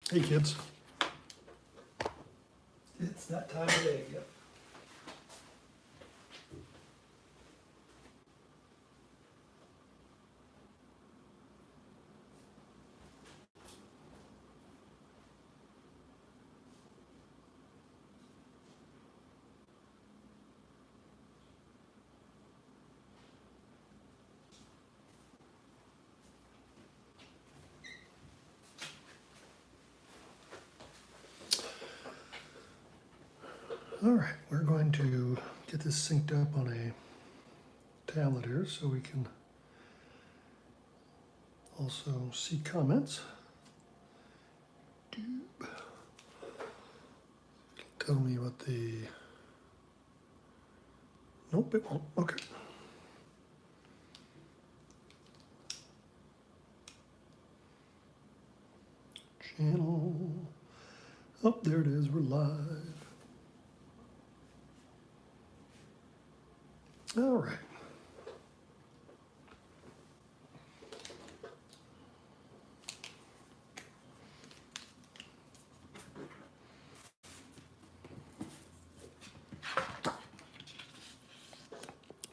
Hey kids. It's that time of day. Yep. All right, we're going to get this synced up on a tablet here so we can also see comments. Tell me what the, nope, it won't. Okay. Channel, oh, there it is, we're live. All right.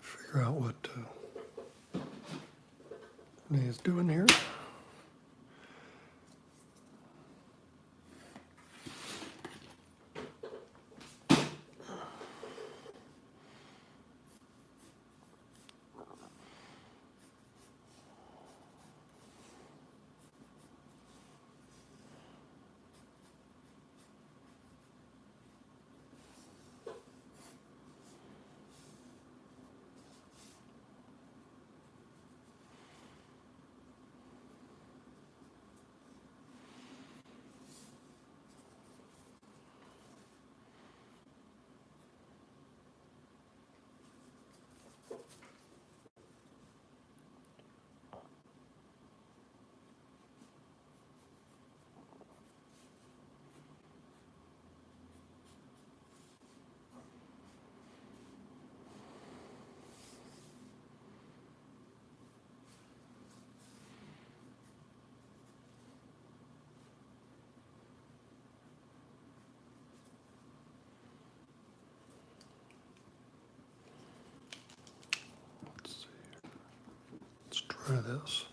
Figure out what Renee is doing here. Let's see. Let's try this.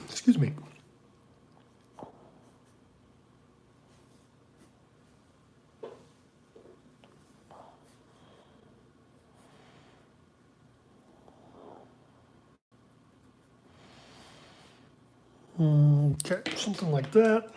Excuse me. Okay, something like that.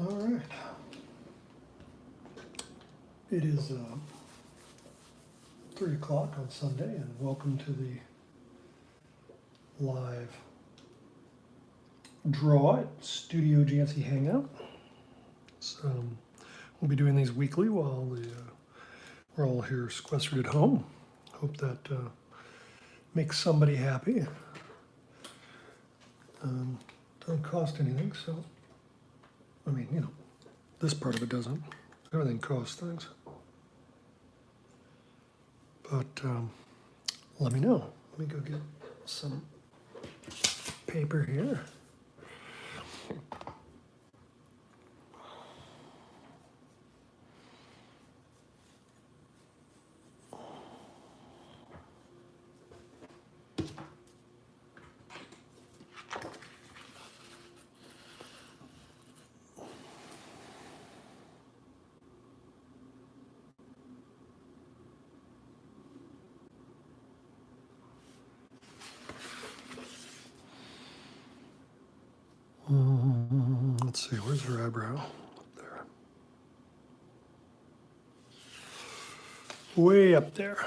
All right. It is 3 o'clock on Sunday, and welcome to the live draw at Studio Jantze Hangout. So we'll be doing these weekly while we're all here sequestered at home. Hope that makes somebody happy. Don't cost anything, so I mean, you know, this part of it doesn't. Everything costs things. But let me know. Let me go get some paper here. Let's see, where's her eyebrow? Up there. Way up there.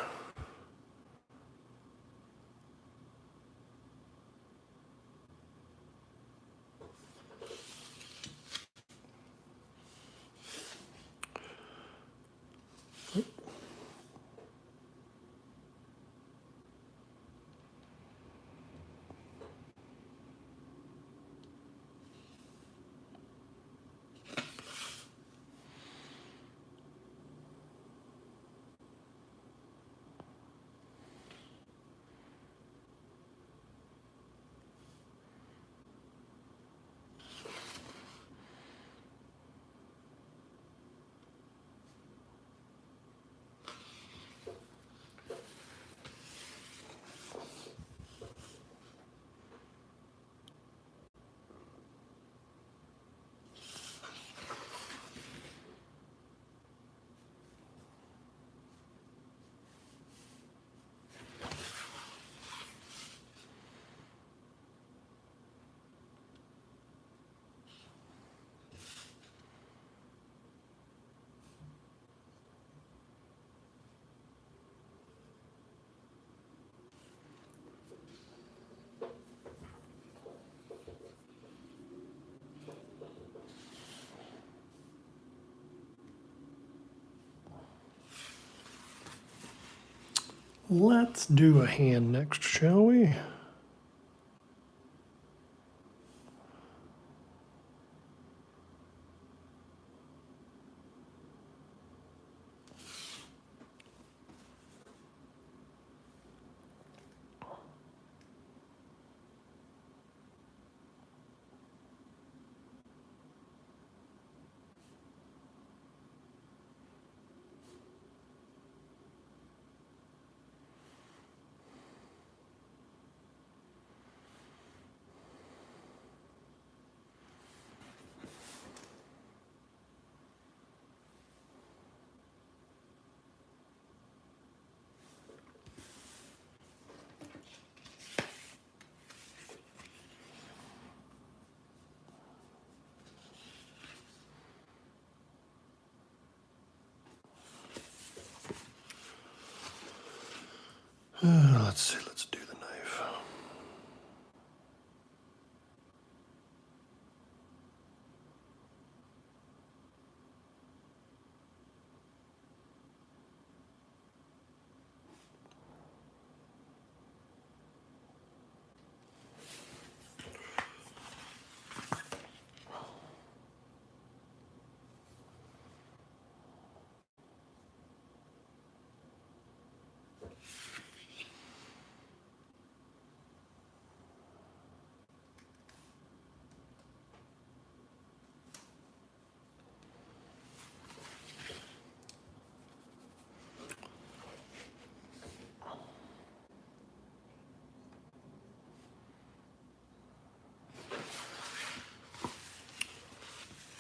Let's do a hand next, shall we? Let's see, let's do the knife.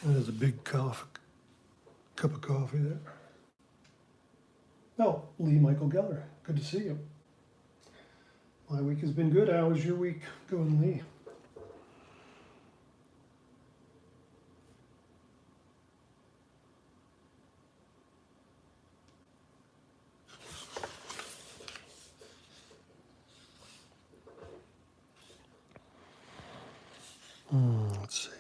There's a big cup of coffee there. Oh, Lee Michael Geller, good to see you. My week has been good. How was your week going, Lee? Let's see here.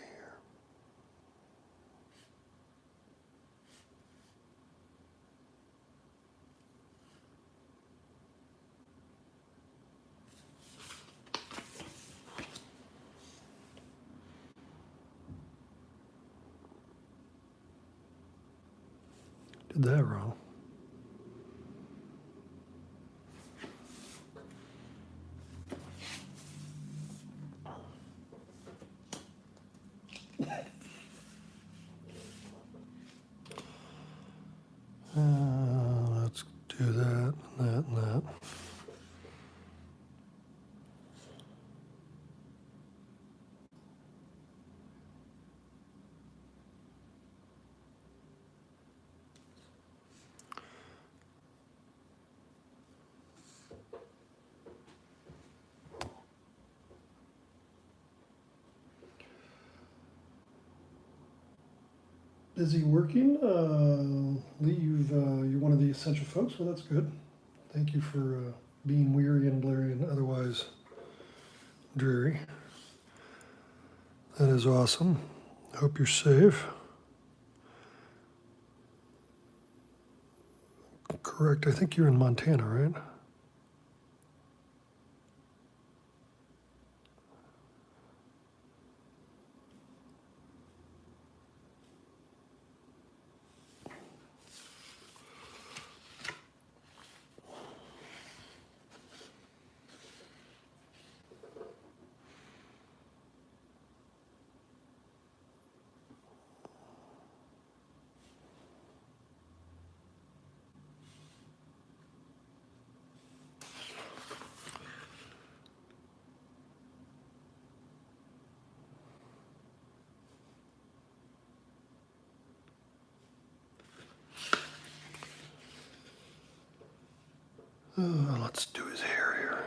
Did that wrong. Let's do that, and that. Busy working. Lee, you're one of the essential folks, well that's good. Thank you for being weary and blurry and otherwise dreary. That is awesome. Hope you're safe. Correct, I think you're in Montana, right? Let's do his hair here.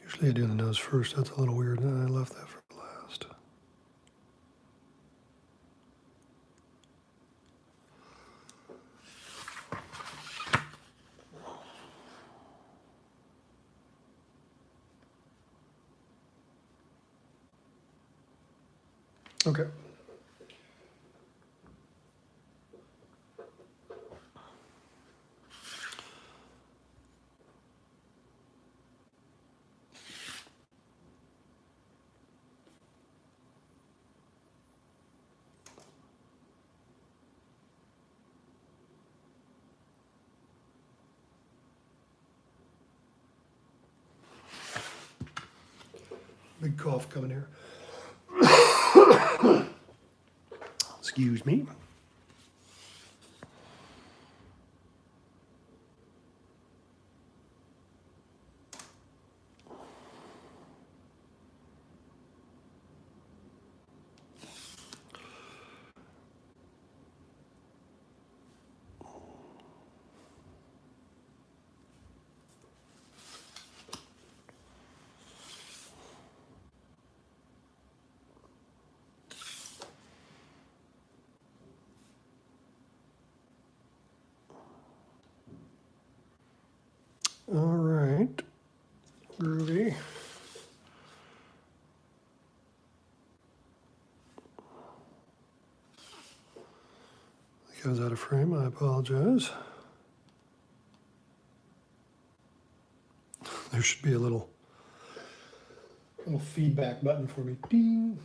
Usually I do the nose first. That's a little weird. I left that for last. Okay. Big cough coming here. Excuse me. All right, groovy. I think I was out of frame, I apologize. There should be a little feedback button for me. Ding.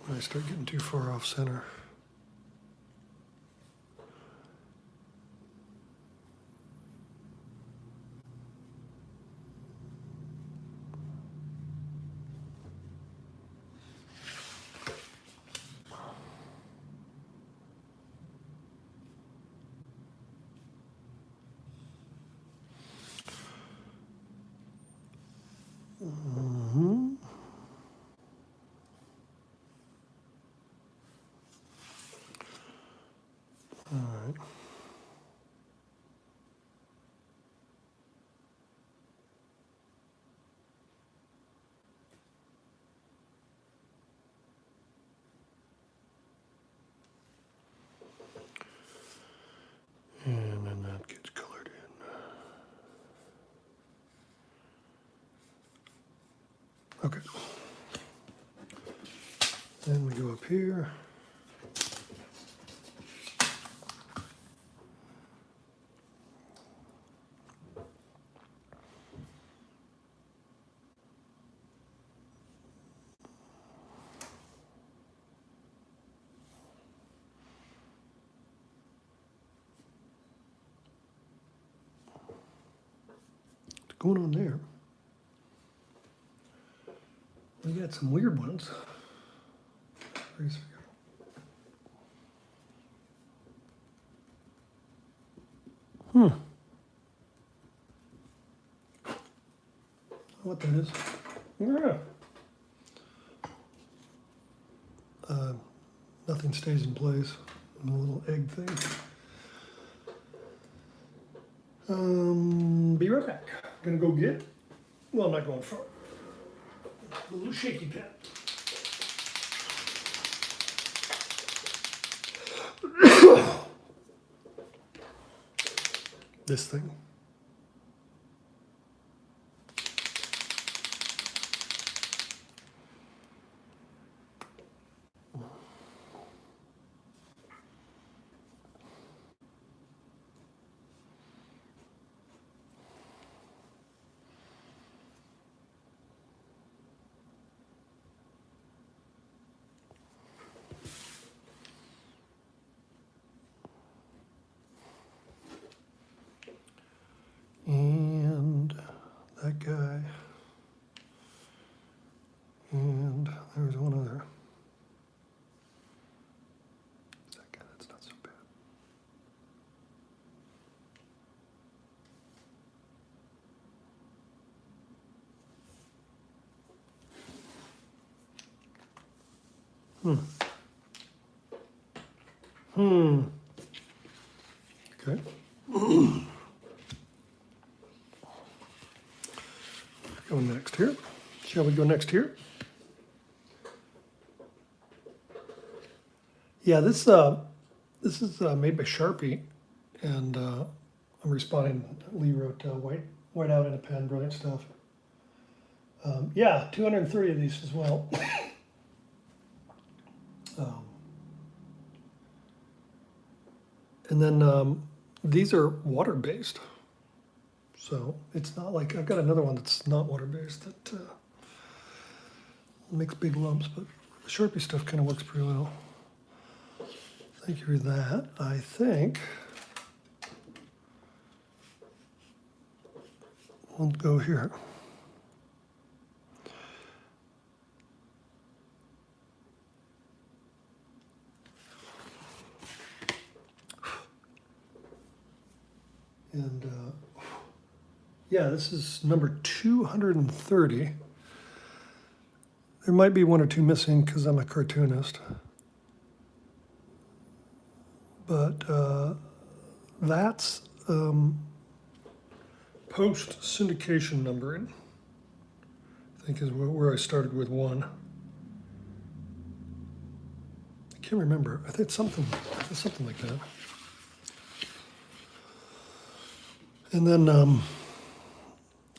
When I start getting too far off center. Mm-hmm. All right. And then that gets colored in. Okay. Then we go up here. What's going on there? We got some weird ones. What that is? Yeah. Nothing stays in place. and a little egg thing. Be right back. Gonna go get, well, I'm not going far. A little shaky pen. This thing. And that guy. And there's one other. That guy, that's not so bad. Okay. Go next here. Shall we go next here? Yeah, this is made by Sharpie, and I'm responding. Lee wrote white out in a pen, brilliant stuff. Yeah, 230 of these as well. And then these are water-based. So it's not like, I've got another one that's not water-based that makes big lumps, but the Sharpie stuff kind of works pretty well. Thank you for that. I think we'll go here. And yeah, this is number 230. There might be one or two missing because I'm a cartoonist. But that's post-syndication numbering, I think is where I started with one. I can't remember. I think it's something like that. And then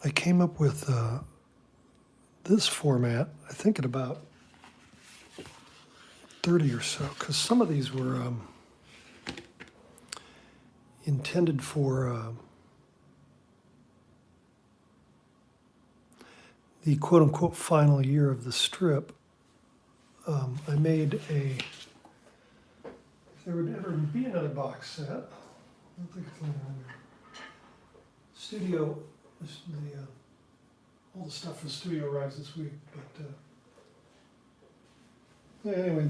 I came up with this format, I think at about 30 or so, because some of these were intended for the quote-unquote final year of the strip. I made if there would ever be another box set, I don't think it's Studio, all the stuff for the studio arrives this week, but anyway,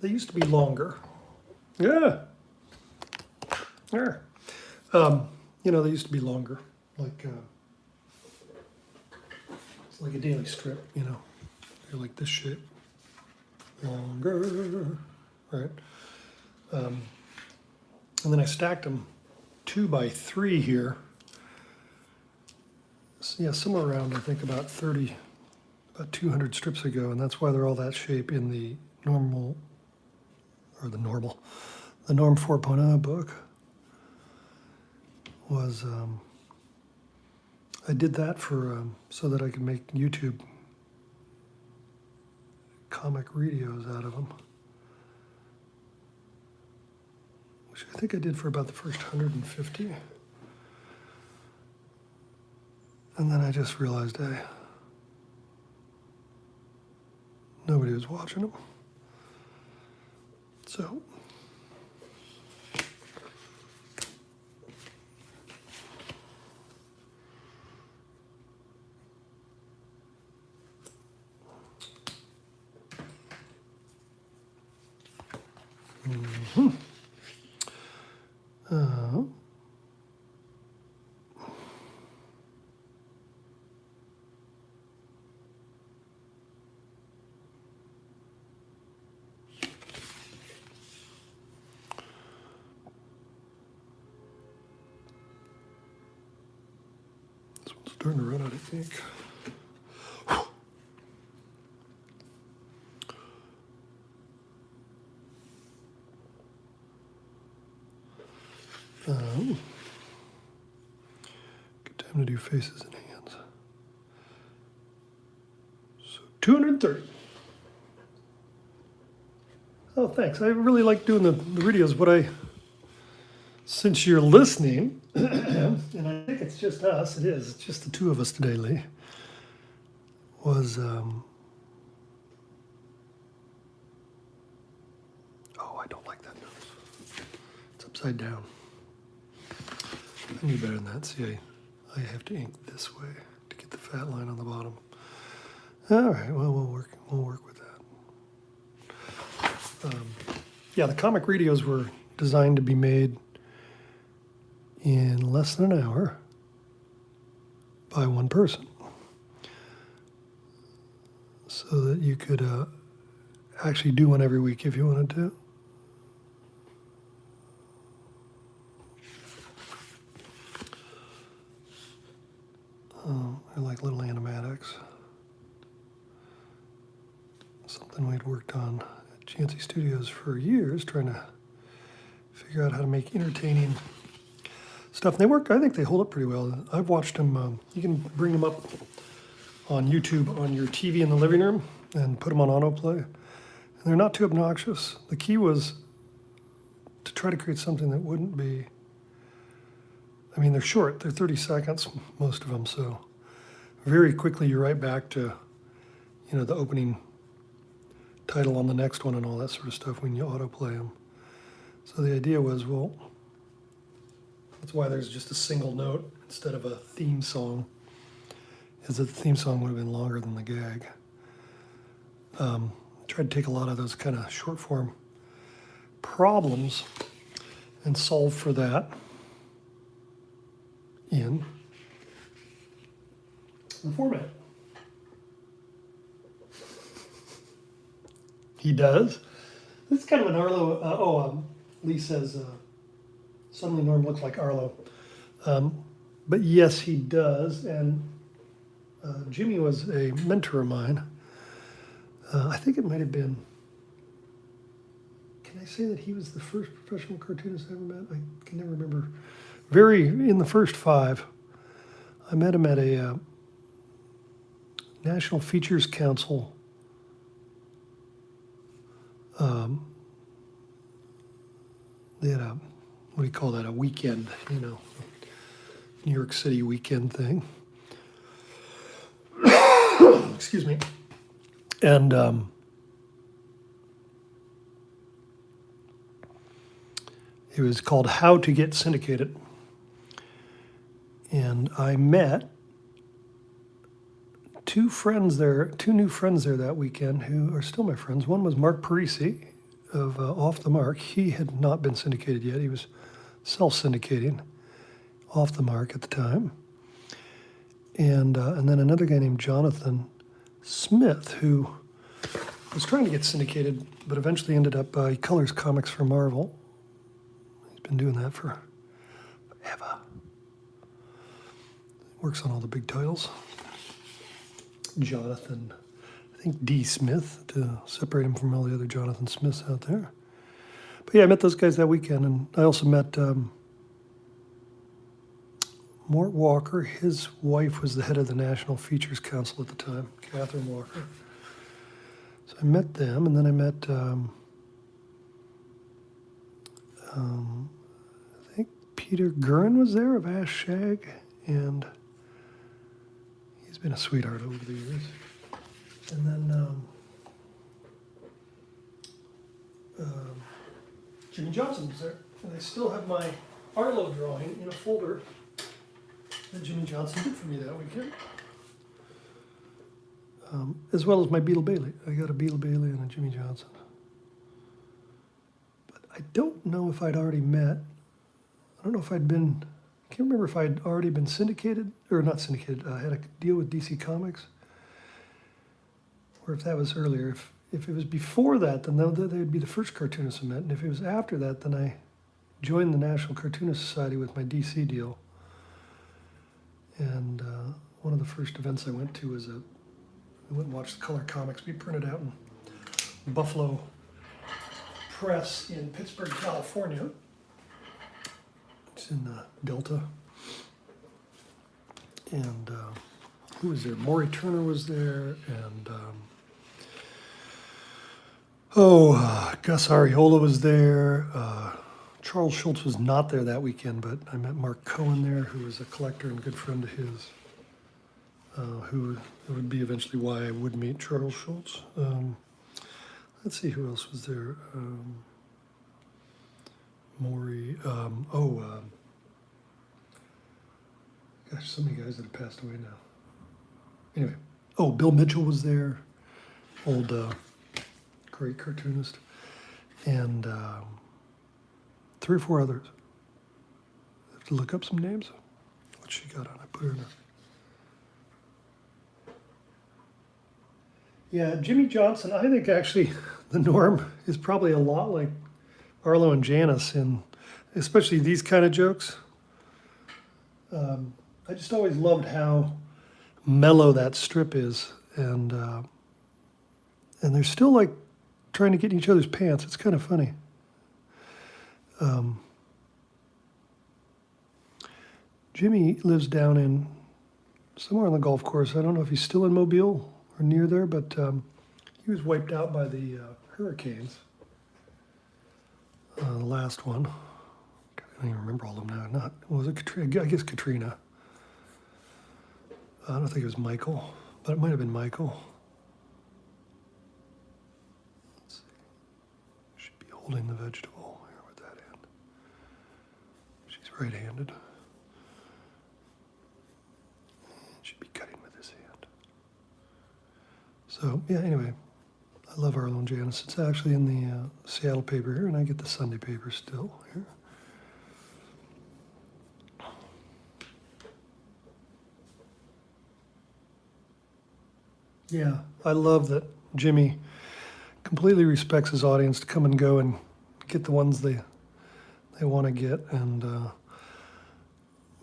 they used to be longer. Yeah. There. You know, they used to be longer, like it's like a daily strip. You know, they're like this shape, longer, right? And then I stacked them 2 by 3 here. So yeah, somewhere around I think about 200 strips ago, and that's why they're all that shape in the normal, or the Norm 4.0 book. Was I did that for so that I could make YouTube comic videos out of them, which I think I did for about the first 150. And then I just realized, hey, nobody was watching them. So This one's starting to run out of ink. Good time to do faces and hands. So 230. Oh, thanks. I really like doing the videos. Since you're listening, and I think it's just us, it is, it's just the two of us today, Lee, was, oh, I don't like that nose. It's upside down. I knew better than that. See, I have to ink this way to get the fat line on the bottom. All right, well, we'll work with that. Yeah, the comic radios were designed to be made in less than an hour by one person, so that you could actually do one every week if you wanted to. They're like little animatics. Something we'd worked on at Jantze Studios for years, trying to figure out how to make entertaining stuff. And they work. I think they hold up pretty well. I've watched them. You can bring them up on YouTube on your TV in the living room and put them on autoplay. And they're not too obnoxious. The key was to try to create something that wouldn't be, I mean, they're short. They're 30 seconds, most of them. So very quickly you're right back to, the opening title on the next one and all that sort of stuff when you autoplay them. So the idea was, well, that's why there's just a single note instead of a theme song, is that the theme song would have been longer than the gag. Tried to take a lot of those kind of short form problems and solve for that in the format. He does. This is kind of an Arlo. Lee says, suddenly Norm looks like Arlo. But yes, he does. And Jimmy was a mentor of mine. I think it might have been, can I say that he was the first professional cartoonist I ever met? I can never remember. In the first 5. I met him at a National Features Council they had a, what do you call that, a weekend, New York City weekend thing. Excuse me. And it was called How to Get Syndicated. And I met two new friends there that weekend who are still my friends. One was Mark Parisi of Off the Mark. He had not been syndicated yet. He was self-syndicating Off the Mark at the time. And then another guy named Jonathan Smith, who was trying to get syndicated, but eventually ended up, he colors comics for Marvel. He's been doing that for forever. Works on all the big titles. Jonathan, I think D. Smith, to separate him from all the other Jonathan Smiths out there. But yeah, I met those guys that weekend, and I also met Mort Walker. His wife was the head of the National Features Council at the time, Catherine Walker. So I met them, and then I met, I think Peter Gurin was there of Ash Shag, and he's been a sweetheart over the years. And then Jimmy Johnson was there, and I still have my Arlo drawing in a folder that Jimmy Johnson did for me that weekend, as well as my Beetle Bailey. I got a Beetle Bailey and a Jimmy Johnson. But I don't know if I'd already met. I don't know if I'd been, I can't remember if I'd already been syndicated, or not syndicated, I had a deal with DC Comics, or if that was earlier. If it was before that, then they would be the first cartoonists I met, and if it was after that, then I joined the National Cartoonist Society with my DC deal. And one of the first events I went to was I went and watched the color comics we printed out in Buffalo Press in Pittsburgh, California. It's in Delta. And who was there? Maury Turner was there, and Gus Ariola was there. Charles Schultz was not there that weekend, but I met Mark Cohen there, who was a collector and good friend of his, who would be eventually why I would meet Charles Schultz. Let's see who else was there. Maury, gosh, so many guys that have passed away now. Anyway, Bill Mitchell was there, old great cartoonist, and 3 or 4 others. I have to look up some names. What she got on? I put her in there. Yeah, Jimmy Johnson, I think actually the norm is probably a lot like Arlo and Janice, in especially these kind of jokes. I just always loved how mellow that strip is, and they're still like trying to get in each other's pants. It's kind of funny. Jimmy lives down in somewhere on the golf course. I don't know if he's still in Mobile or near there, but he was wiped out by the hurricanes. The last one. I don't even remember all of them now. Was it Katrina? I guess Katrina. I don't think it was Michael, but it might have been Michael. Let's see. Should be holding the vegetable here with that hand. She's right-handed. Should be cutting with this hand. So, yeah, anyway, I love Arlo and Janice. It's actually in the Seattle paper here, and I get the Sunday paper still here. Yeah, I love that Jimmy completely respects his audience to come and go and get the ones they want to get, and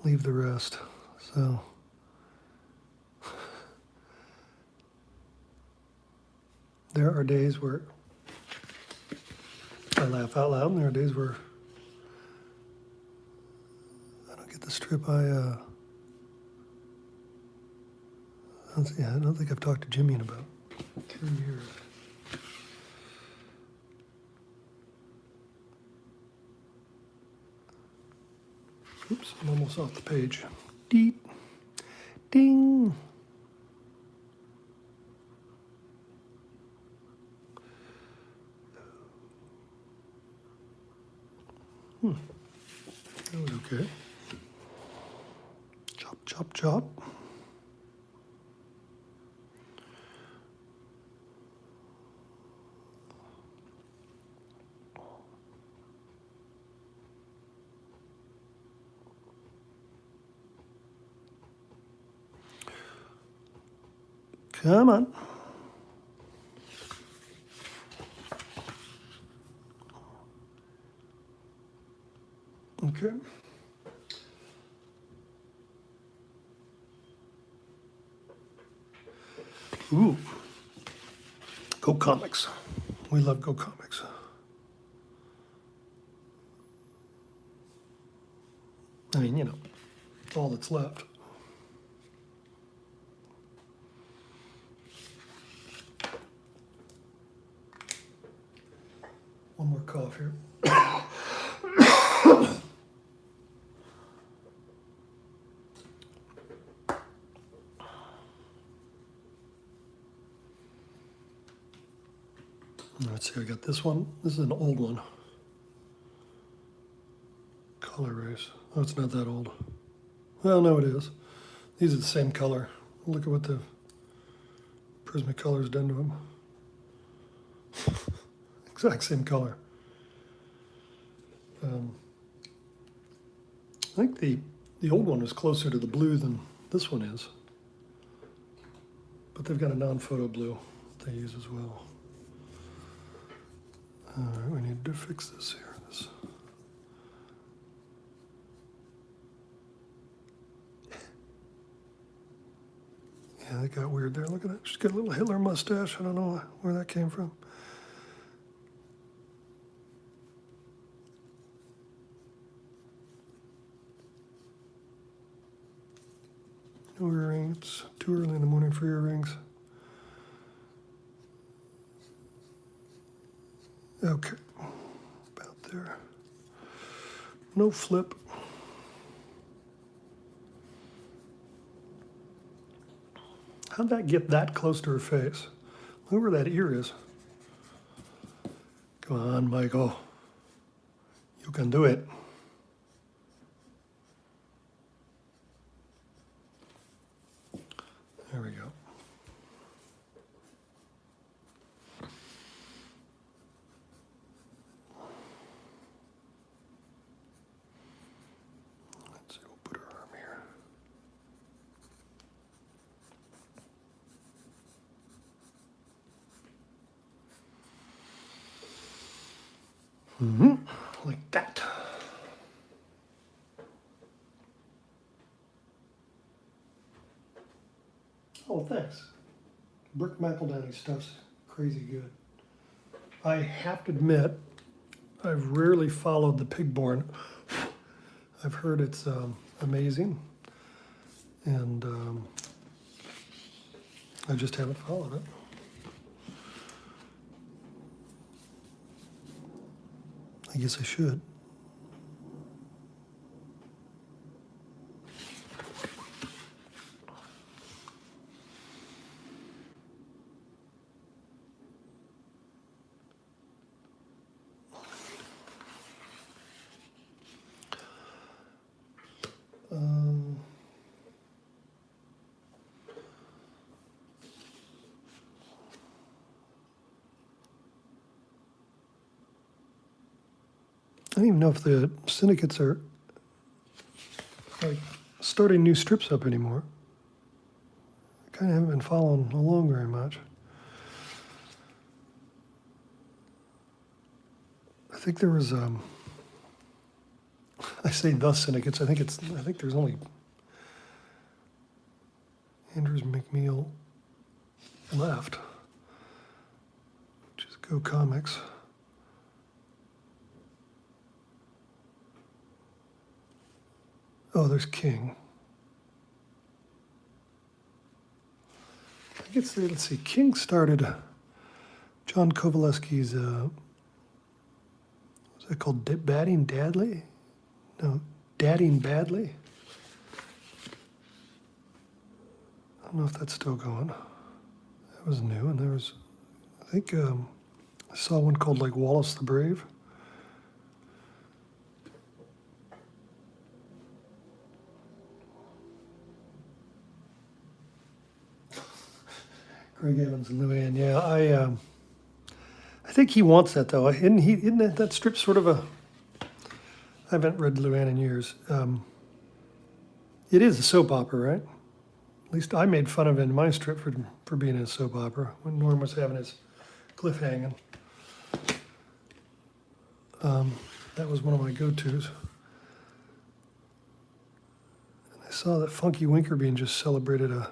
leave the rest. So there are days where I laugh out loud, and there are days where I don't get the strip I don't think I've talked to Jimmy in about 2 years. Oops, I'm almost off the page. Deep. Ding. That was okay. Chop, chop, chop. Come on. Okay. Ooh. Go Comics. We love Go Comics. I mean, it's all that's left. One more cough here. Let's see, I got this one. This is an old one. Color race. Oh, it's not that old. Well, no, it is. These are the same color. Look at what the Prismacolor's done to them. Exact same color. I think the old one was closer to the blue than this one is. But they've got a non-photo blue they use as well. All right, we need to fix this here. Yeah, that got weird there. Look at that. She's got a little Hitler mustache. I don't know where that came from. No earrings. Too early in the morning for earrings. Okay, about there. No flip. How'd that get that close to her face? Look where that ear is. Come on, Michael. You can do it. There we go. Let's see, we'll put her arm here. Like that. Oh, thanks. Brick McEldowney stuff's crazy good. I have to admit, I've rarely followed the Pigborn. I've heard it's amazing, and I just haven't followed it. I guess I should. I don't even know if the syndicates are like starting new strips up anymore. I kind of haven't been following along very much. I think there was I say the syndicates. I think there's only Andrews McMeel left, which is Go Comics. Oh, there's King. I guess, let's see, King started John Kowaleski's, what's that called, Batting Dadley? No, Dadding Badly? I don't know if that's still going. That was new, and there was, I think, I saw one called like Wallace the Brave. Greg Evans and Luann, yeah. I think he wants that though. Isn't that strip sort of a? I haven't read Luann in years. It is a soap opera, right? At least I made fun of it in my strip for being a soap opera when Norm was having his cliff hanging. That was one of my go-tos. And I saw that Funky Winkerbean just celebrated a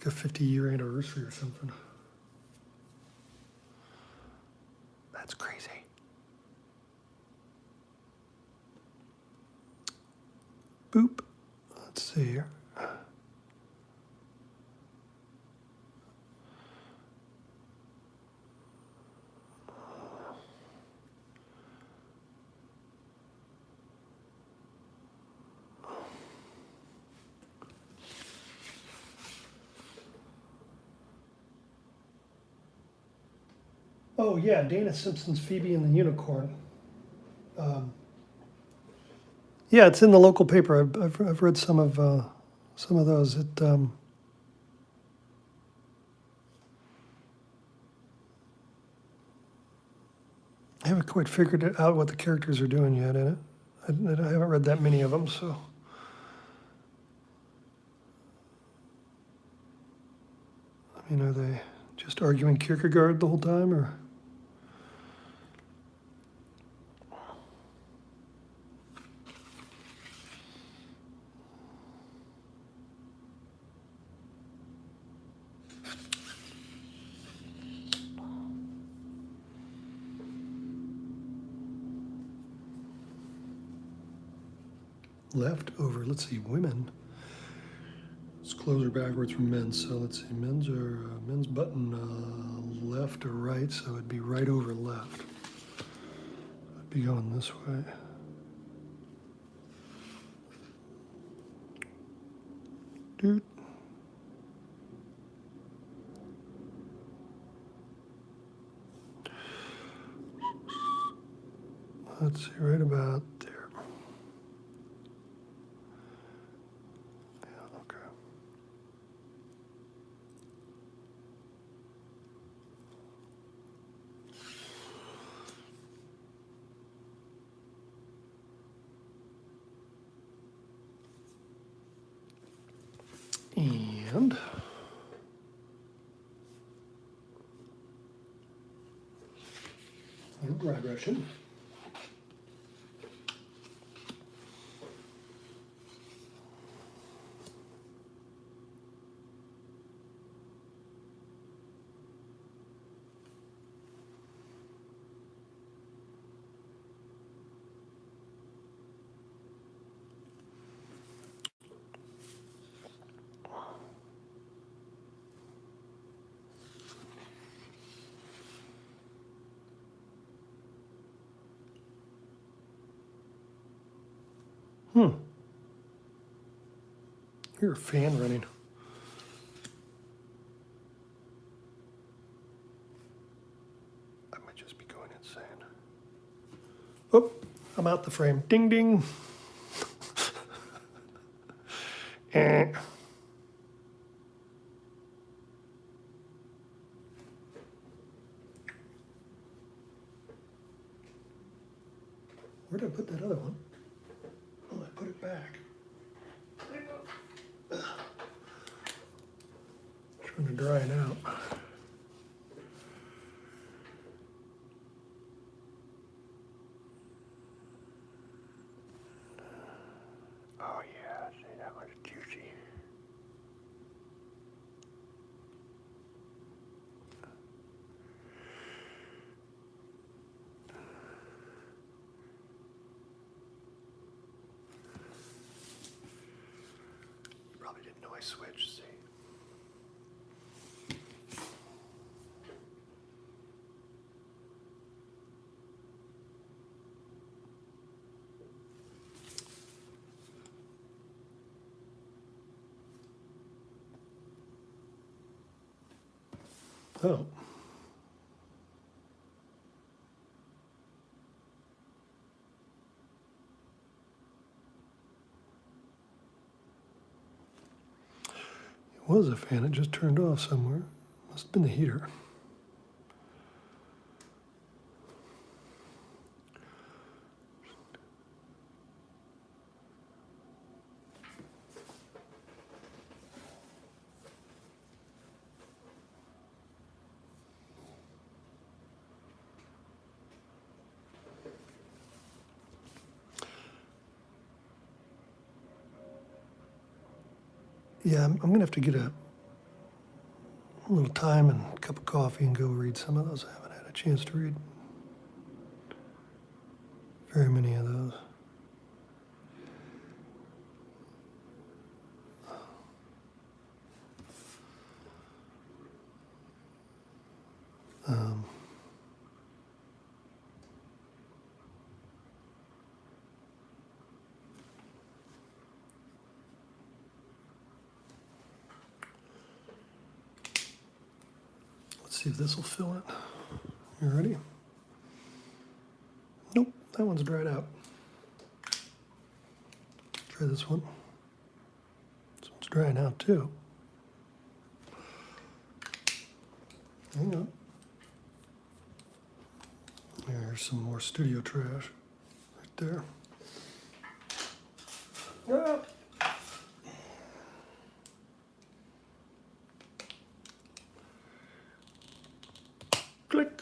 50-year anniversary or something. That's crazy. Boop. Let's see here. Oh yeah, Dana Simpson's Phoebe and the Unicorn. Yeah, it's in the local paper. I've read some of those. I haven't quite figured out what the characters are doing yet in it. I haven't read that many of them, so. I mean, are they just arguing Kierkegaard the whole time, or? left over, let's see, women. Let's close her backwards from men's. So let's see, men's button left or right, so it'd be right over left. It'd be going this way. Dude. Let's see, right about there. Yeah, okay. And regression. Hear a fan running. I might just be going insane. Oh, I'm out the frame. Ding, ding. Eh. Where did I put that other one? Oh, I put it back. Trying to dry it out. Oh yeah, see, that one's juicy. You probably didn't know I switched, see. Oh. It was a fan, it just turned off somewhere. Must have been the heater. Yeah, I'm gonna have to get a little time and a cup of coffee and go read some of those. I haven't had a chance to read very many of those. Um, let's see if this will fill it. You ready? Nope, that one's dried out. Try this one. This one's drying out too. Hang on. There's some more studio trash right there. Ah. Click.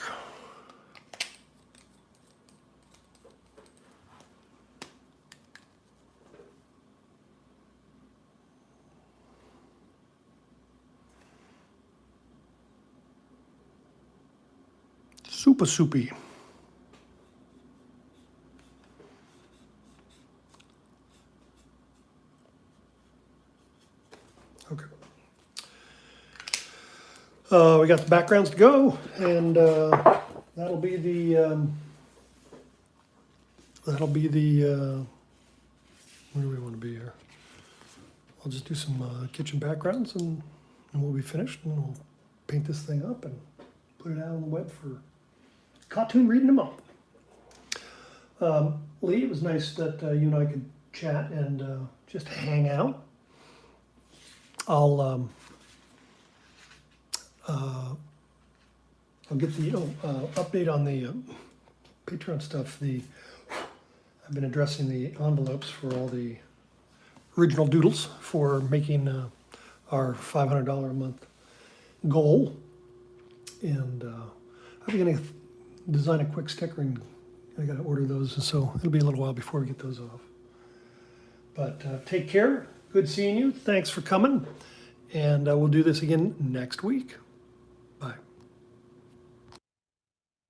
Super soupy. Okay. We got the backgrounds to go, and that'll be the where do we want to be here? I'll just do some kitchen backgrounds, and we'll be finished, and we'll paint this thing up and put it out on the web for cartoon reading them up. Lee, it was nice that you and I could chat and just hang out. I'll get the update on the Patreon stuff. I've been addressing the envelopes for all the original doodles for making our $500 a month goal, and I'm going to design a quick sticker, and I got to order those, so it'll be a little while before we get those off. But take care. Good seeing you. Thanks for coming, and we'll do this again next week.